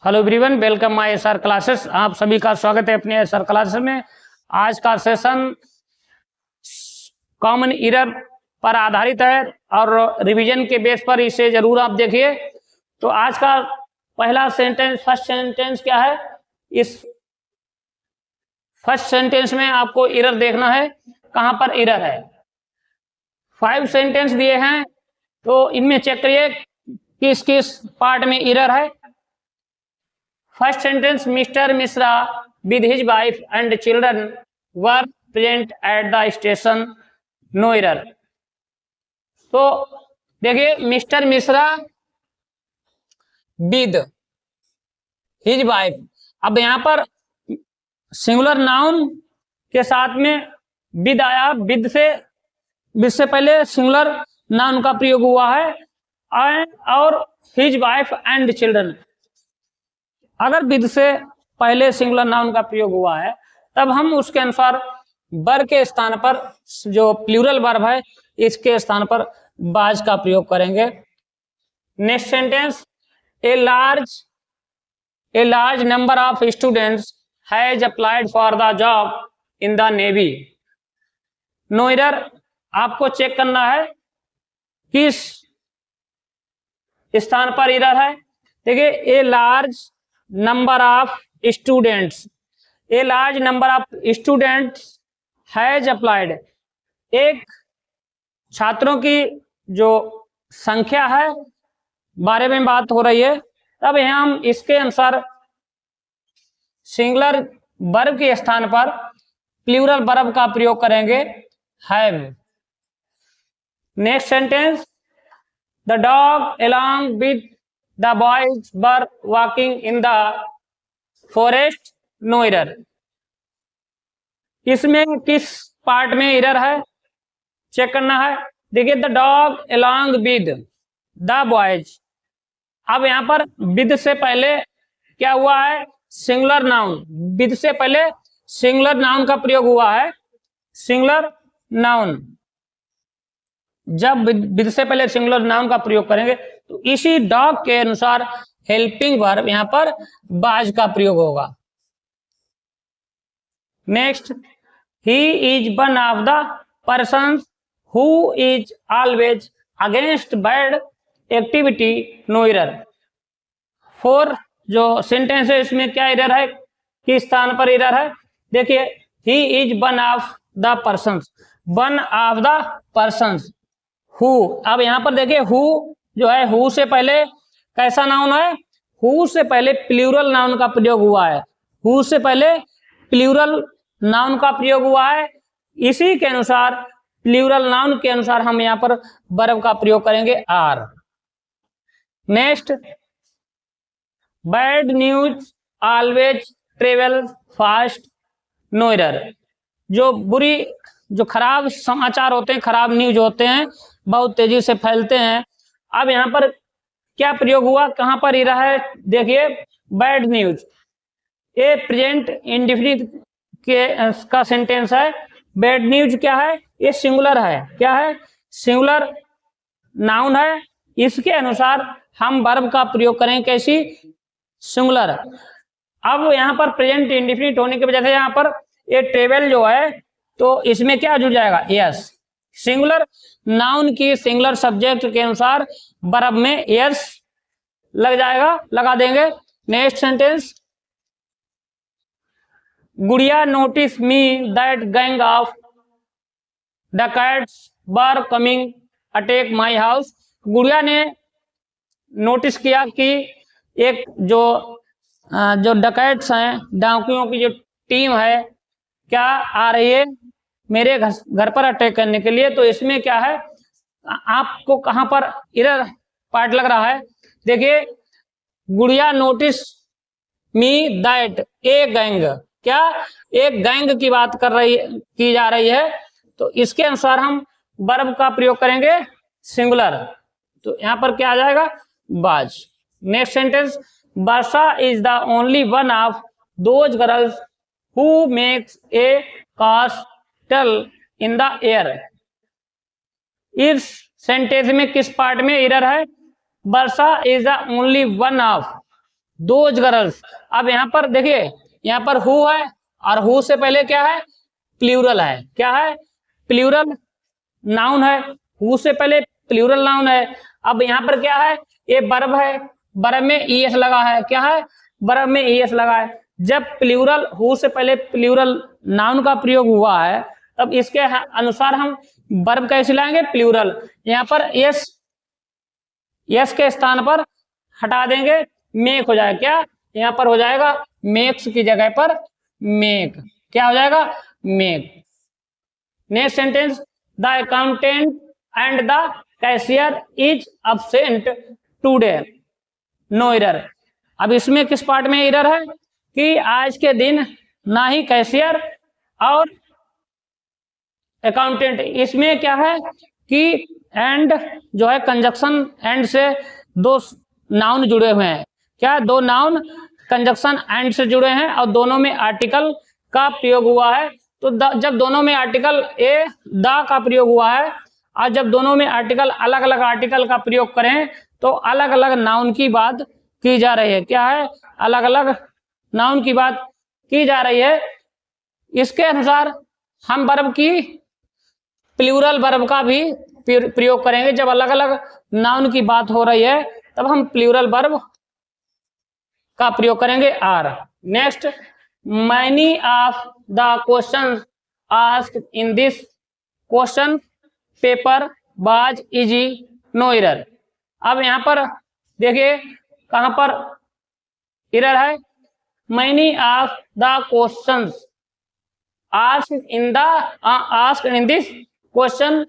Hello everyone, welcome my SR classes. आप सभी का स्वागत है अपने एसआर क्लासेस में। आज का सेशन कॉमन एरर पर आधारित है और रिवीजन के बेस पर इसे जरूर आप देखिए। तो आज का पहला सेंटेंस, फर्स्ट सेंटेंस क्या है? इस फर्स्ट सेंटेंस में आपको एरर देखना है, कहां पर एरर है। 5 सेंटेंस दिए हैं, तो इनमें चेक करिए किस किस पार्ट में एरर है। First sentence, Mr. Mishra with his wife and children were present at the station. No error. तो देखिए, mister Mishra with his wife. अब यहाँ पर सिंगुलर नाउन के साथ में विद आया, विद से पहले सिंगुलर नाउन का प्रयोग हुआ है और हिज वाइफ एंड चिल्ड्रन। अगर विद से पहले सिंगुलर नाउन का प्रयोग हुआ है तब हम उसके अनुसार वर्ब के स्थान पर, जो प्लूरल वर्ब है, इसके स्थान पर वाज का प्रयोग करेंगे। Next sentence, a large number of students has applied for the job in the navy. No error. आपको चेक करना है किस स्थान पर एरर है। देखिए, a large number of students, a large number of students has applied. एक छात्रों की जो संख्या है बारे में बात हो रही है, तब यहाँ हम इसके अनुसार सिंगुलर वर्ब के स्थान पर प्लूरल वर्ब का प्रयोग करेंगे, have. Next sentence, the dog along with The boys were walking in the forest. No error. इसमें किस पार्ट में एरर है चेक करना है। देखिए, the dog along with the boys. अब यहाँ पर विद से पहले क्या हुआ है? Singular noun. विद से पहले सिंगुलर नाउन का प्रयोग हुआ है। सिंगुलर नाउन, जब विद से पहले सिंगुलर नाउन का प्रयोग करेंगे तो इसी डॉग के अनुसार हेल्पिंग वर्ब यहां पर वाज का प्रयोग होगा। Next, he is one of the person who is always against bad activity. No error. 4 जो सेंटेंस है इसमें क्या एरर है, किस स्थान पर एरर है? देखिए, ही is one of the person, one of the person who. अब यहां पर देखिए, हु जो है, हु से पहले कैसा नाउन है? हु से पहले प्लूरल नाउन का प्रयोग हुआ है। हु से पहले प्लूरल नाउन का प्रयोग हुआ है। इसी के अनुसार, प्लूरल नाउन के अनुसार हम यहाँ पर वर्ब का प्रयोग करेंगे, are. Next, bad news always travel fast. No error. जो खराब समाचार होते हैं, खराब न्यूज होते हैं, बहुत तेजी से फैलते हैं। अब यहाँ पर क्या प्रयोग हुआ, कहां पर एरर है? देखिए, बैड न्यूज, ये प्रेजेंट इंडेफिनिट का सेंटेंस है। बैड न्यूज क्या है? ये सिंगुलर है। क्या है? सिंगुलर नाउन है। इसके अनुसार हम वर्ब का प्रयोग करें, कैसी? सिंगुलर। अब यहाँ पर प्रेजेंट इंडेफिनिट होने की वजह से यहाँ पर ये ट्रेवल जो है, तो इसमें क्या जुड़ जाएगा? यस। सिंगुलर नाउन की सिंगुलर सब्जेक्ट के अनुसार वर्ब में यस लग जाएगा, लगा देंगे। Next sentence, Gudiya notice me that gang of dacoits were coming attack my house. Gudiya ने नोटिस किया कि एक जो डकैट्स हैं, डाकुओं की जो टीम है, क्या आ रही है मेरे घर पर अटैक करने के लिए। तो इसमें क्या है, आपको कहां पर एरर पार्ट लग रहा है? देखिए, गुड़िया notice me that a gang, क्या एक गैंग की बात की जा रही है, तो इसके अनुसार हम वर्ब का प्रयोग करेंगे, सिंगुलर। तो यहां पर क्या आ जाएगा? Was. Next sentence, Varsha is the only one of those girls who makes a castle in the air. इस सेंटेंस में किस पार्ट में एरर है? Varsha is the only one of those girls. अब यहाँ पर देखिए, यहाँ पर हु है और हु से पहले क्या है, प्लूरल है। क्या है, प्लूरल नाउन है, हु से पहले प्लूरल नाउन है। अब यहाँ पर क्या है, ये वर्ब है, वर्ब में ईएस लगा है। क्या है, वर्ब में ईएस लगा है। जब प्लूरल हु से पहले प्लूरल नाउन का प्रयोग हुआ है, तब इसके अनुसार हम वर्ब कैसे लाएंगे, प्लूरल। यहाँ पर यस, यस के स्थान पर हटा देंगे, मेक हो जाएगा। क्या, यहाँ पर हो जाएगा मेक्स की जगह पर मेक। क्या हो जाएगा, make. Next sentence, the accountant and the cashier is absent today, no error. अब इसमें किस पार्ट में एरर है कि आज के दिन ना ही कैशियर और अकाउंटेंट, इसमें क्या है कि एंड जो है कंजक्शन एंड से दो नाउन जुड़े हुए हैं। क्या, दो नाउन कंजक्शन एंड से जुड़े हैं और दोनों में आर्टिकल का प्रयोग हुआ है। तो जब दोनों में आर्टिकल ए द का प्रयोग हुआ है और जब दोनों में आर्टिकल अलग अलग आर्टिकल का प्रयोग करें तो अलग अलग नाउन की बात की जा रही है। क्या है, अलग अलग नाउन की बात की जा रही है। इसके अनुसार हम वर्ब की प्लूरल वर्ब का भी प्रयोग करेंगे। जब अलग अलग नाउन की बात हो रही है तब हम प्लूरल वर्ब का प्रयोग करेंगे, are. Next, many of the questions asked in this question paper was easy, no error. अब यहाँ पर देखिए कहां पर एरर है, many of the questions asked in this question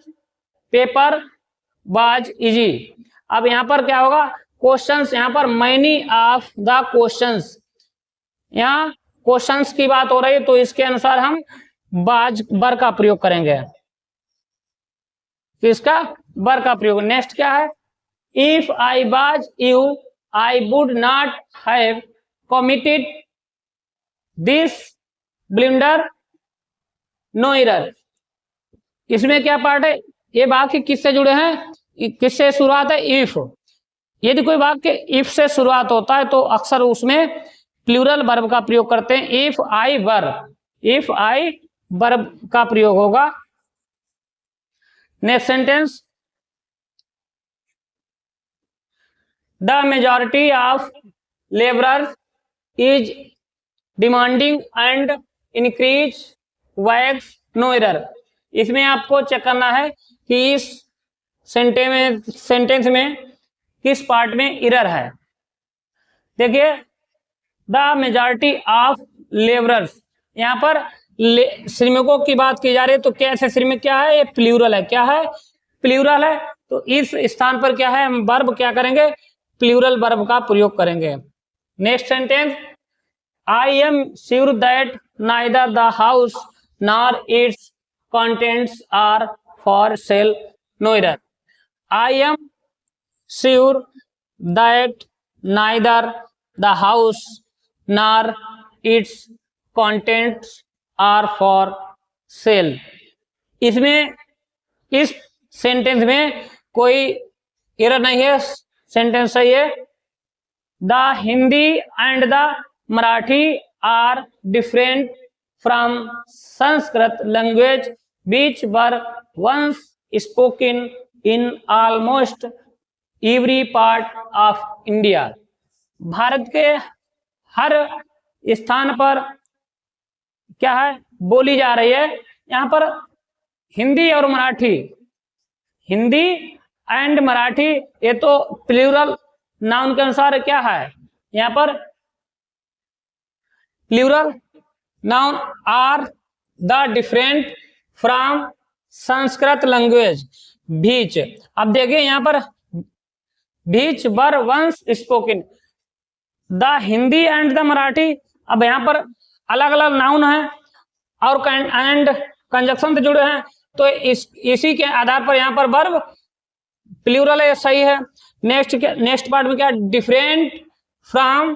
paper was easy. अब यहाँ पर क्या होगा, क्वेश्चंस, यहाँ पर मैनी ऑफ द क्वेश्चंस, यहाँ क्वेश्चंस की बात हो रही है तो इसके अनुसार हम बाज बर का प्रयोग करेंगे। किसका, बर का प्रयोग। नेक्स्ट क्या है, if I was you I would not have committed this blunder, no error. इसमें क्या पार्ट है, ये वाक्य किससे जुड़े हैं, किससे शुरुआत है, इफ। यदि कोई वाक्य इफ से शुरुआत होता है तो अक्सर उसमें प्लूरल वर्ब का प्रयोग करते हैं। If I were, if I verb का प्रयोग होगा। Next sentence, the majority of labourers is demanding and increase wax, no error. इसमें आपको चेक करना है कि इस सेंटेंस में किस पार्ट में एरर है। देखिए, द मेजॉरिटी ऑफ लेबरर्स, यहाँ पर श्रमिकों की बात की जा रही है तो कैसे श्रमिक क्या है, ये प्लूरल है। क्या है, प्लूरल है। तो इस स्थान पर क्या है, हम वर्ब क्या करेंगे, प्लूरल वर्ब का प्रयोग करेंगे। Next sentence, I am sure that neither the house nor its contents are for sale, no error. I am sure that neither the house nor its contents are for sale। इसमें इस sentence में कोई error नहीं है, sentence सही है। The Hindi and the Marathi are different from Sanskrit language which were once spoken in almost every part of India। Bharat के हर स्थान पर क्या है, बोली जा रही है। यहाँ पर हिंदी और मराठी, हिंदी एंड मराठी, ये तो प्लूरल नाउन के अनुसार क्या है, यहाँ पर plural noun are the different from Sanskrit language which. अब देखिए यहाँ पर which were once spoken, the Hindi and the Marathi. अब यहाँ पर अलग अलग नाउन है और एंड कंजक्शन से जुड़े हैं तो इसी के आधार पर यहाँ पर वर्ब प्लूरल है, सही है। नेक्स्ट पार्ट में क्या, different from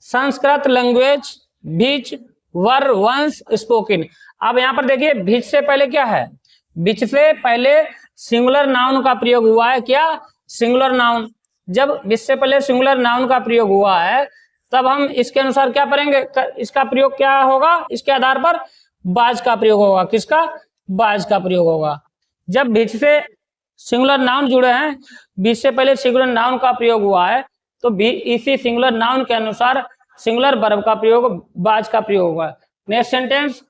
Sanskrit language which were once spoken. अब यहाँ पर देखिए बीच से पहले क्या है, बीच से पहले सिंगुलर नाउन का प्रयोग हुआ है। क्या, सिंगुलर नाउन। जब बीच से पहले सिंगुलर नाउन का प्रयोग हुआ है तब हम इसके अनुसार क्या करेंगे, इसका प्रयोग क्या होगा, इसके आधार पर वाज का प्रयोग होगा। किसका, वाज का प्रयोग होगा। जब बीच से सिंगुलर नाउन जुड़े हैं, बीच से पहले सिंगुलर नाउन का प्रयोग हुआ है, तो इसी सिंगुलर नाउन के अनुसार सिंगुलर वर्ब का प्रयोग, वाज का प्रयोग होगा। Next sentence,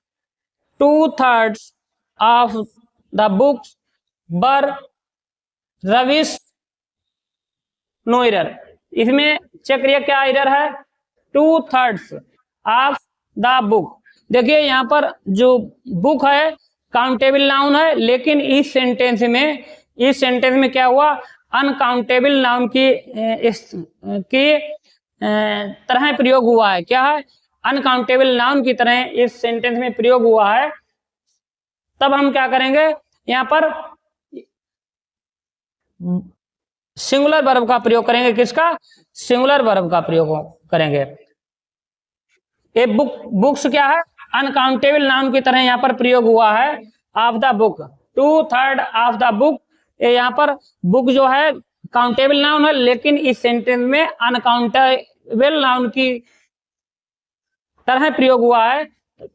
2/3 of the books were rubbish no error. इसमें चेक करिए क्या एरर है, 2/3 ऑफ द बुक। देखिए यहाँ पर जो बुक है काउंटेबल नाउन है, लेकिन इस सेंटेंस में क्या हुआ, अनकाउंटेबल नाउन की तरह प्रयोग हुआ है। क्या है, अनकाउंटेबल नाउन की तरह इस सेंटेंस में प्रयोग हुआ है। तब हम क्या करेंगे, यहाँ पर सिंगुलर वर्ब का प्रयोग करेंगे। किसका, सिंगुलर वर्ब का प्रयोग करेंगे। ये बुक्स क्या है, अनकाउंटेबल नाउन की तरह यहाँ पर प्रयोग हुआ है। Of the book, 2/3 of the book, ये यहाँ पर बुक जो है काउंटेबल नाउन है, लेकिन इस सेंटेंस में अनकाउंटेबल नाउन की तरह प्रयोग हुआ है।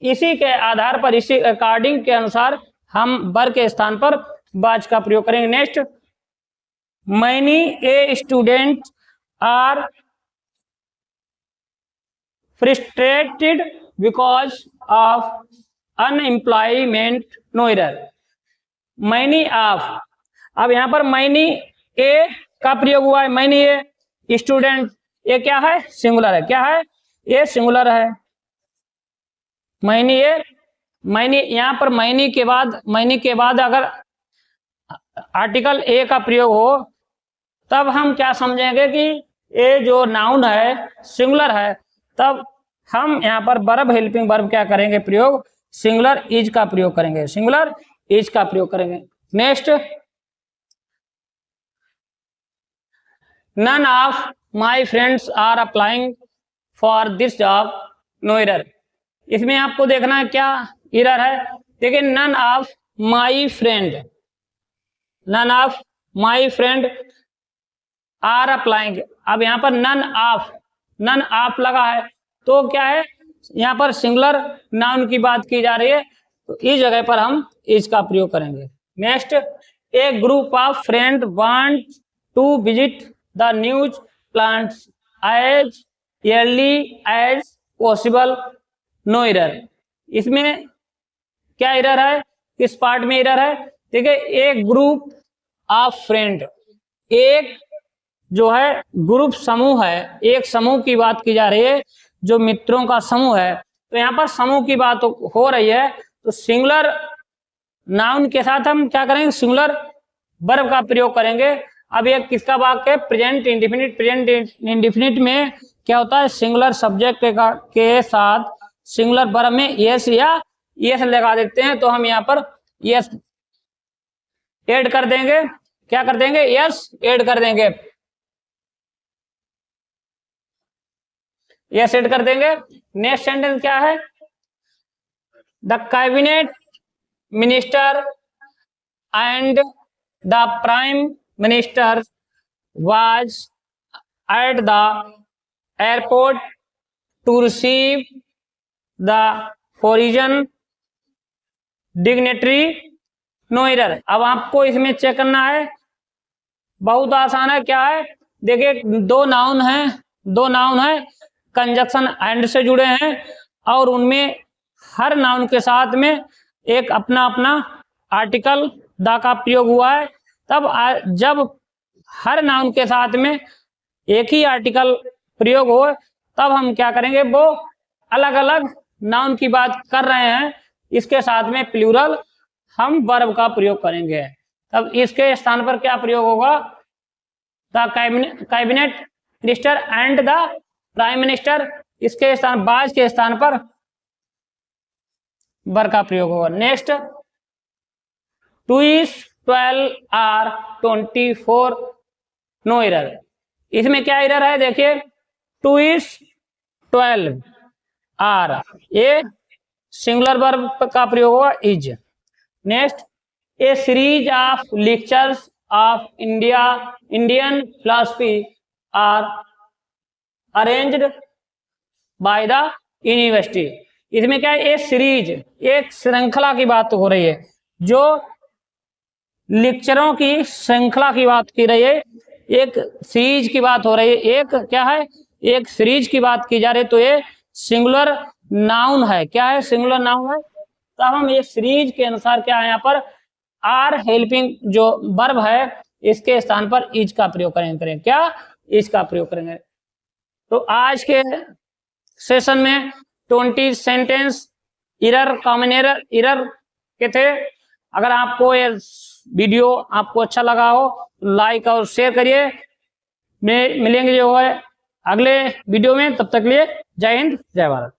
इसी के आधार पर, इसी अकॉर्डिंग के अनुसार हम वर्ब के स्थान पर वाज का प्रयोग करेंगे। Next, many a student are frustrated because of unemployment no error. Many of, अब यहाँ पर मैनी ए का प्रयोग हुआ है। मैनी ए स्टूडेंट, ये क्या है, सिंगुलर है। क्या है, ये सिंगुलर है। मैनी ए, मैनी, यहाँ पर मैनी के बाद अगर आर्टिकल ए का प्रयोग हो, तब हम क्या समझेंगे कि ये जो नाउन है सिंगुलर है। तब हम यहाँ पर वर्ब हेल्पिंग वर्ब क्या करेंगे, प्रयोग सिंगुलर इज का प्रयोग करेंगे। सिंगुलर इज का प्रयोग करेंगे। Next, none of my friends are applying for this job no error. इसमें आपको देखना है क्या एरर है। देखिए, none of my friend, none of my friend are applying. अब यहाँ पर नन ऑफ लगा है, तो क्या है, यहाँ पर सिंगुलर नाउन की बात की जा रही है, तो इस जगह पर हम इज का प्रयोग करेंगे। Next, a group of friend want to visit the news plants as early as possible no error. इसमें क्या एरर है, किस पार्ट में एरर है। देखिए, एक ग्रुप ऑफ फ्रेंड, एक जो है ग्रुप समूह है, एक समूह की बात की जा रही है, जो मित्रों का समूह है। तो यहाँ पर समूह की बात हो रही है, तो सिंगुलर नाउन के साथ हम क्या करेंगे, सिंगुलर वर्ब का प्रयोग करेंगे। अब ये किसका वाक्य है, प्रेजेंट इंडेफिनिट। प्रेजेंट इंडेफिनिट में क्या होता है, सिंगुलर सब्जेक्ट के साथ सिंगुलर वर्ब में यस या यस लगा देते हैं, तो हम यहाँ पर यस ऐड कर देंगे। क्या कर देंगे, यस ऐड कर देंगे, यस ऐड कर देंगे। नेक्स्ट सेंटेंस क्या है, the cabinet minister and the prime minister was at the airport to receive the foreign dignitary no error. अब आपको इसमें चेक करना है, बहुत आसान है। क्या है, देखिए, दो नाउन है, कंजक्शन एंड से जुड़े हैं, और उनमें हर नाउन के साथ में एक अपना अपना आर्टिकल द का प्रयोग हुआ है। तब जब हर नाउन के साथ में एक ही आर्टिकल प्रयोग हो, तब हम क्या करेंगे, वो अलग अलग नाउन की बात कर रहे हैं, इसके साथ में प्लूरल हम वर्ब का प्रयोग करेंगे। तब इसके स्थान पर क्या प्रयोग होगा, the cabinet minister and the prime minister, इसके स्थान, बाज के स्थान पर वर्ब का प्रयोग होगा। Next, 2 is 12 are 24 no error. इसमें क्या एरर है, देखिए, 2 is 12 आर, ये सिंगुलर वर्ब का प्रयोग होगा is. Next, a series of lectures of Indian philosophy are arranged by the university. इसमें क्या है, एक सीरीज, एक श्रृंखला की बात हो रही है, जो लेक्चरों की श्रृंखला की बात की रही है, एक सीरीज की बात हो रही है। एक क्या है, एक सीरीज की बात की जा रही है, तो ये सिंगुलर नाउन है। क्या है, सिंगुलर नाउन है। तब हम ये सीरीज के अनुसार क्या है, यहाँ पर आर हेल्पिंग जो वर्ब है, इसके स्थान पर इज का प्रयोग करेंगे। क्या, इज का प्रयोग करेंगे। तो आज के सेशन में 20 सेंटेंस इरर, कॉमन इरर के थे। अगर आपको ये वीडियो आपको अच्छा लगा हो, लाइक और शेयर करिए। मिलेंगे जो है अगले वीडियो में, तब तक लिए जय हिंद जय भारत।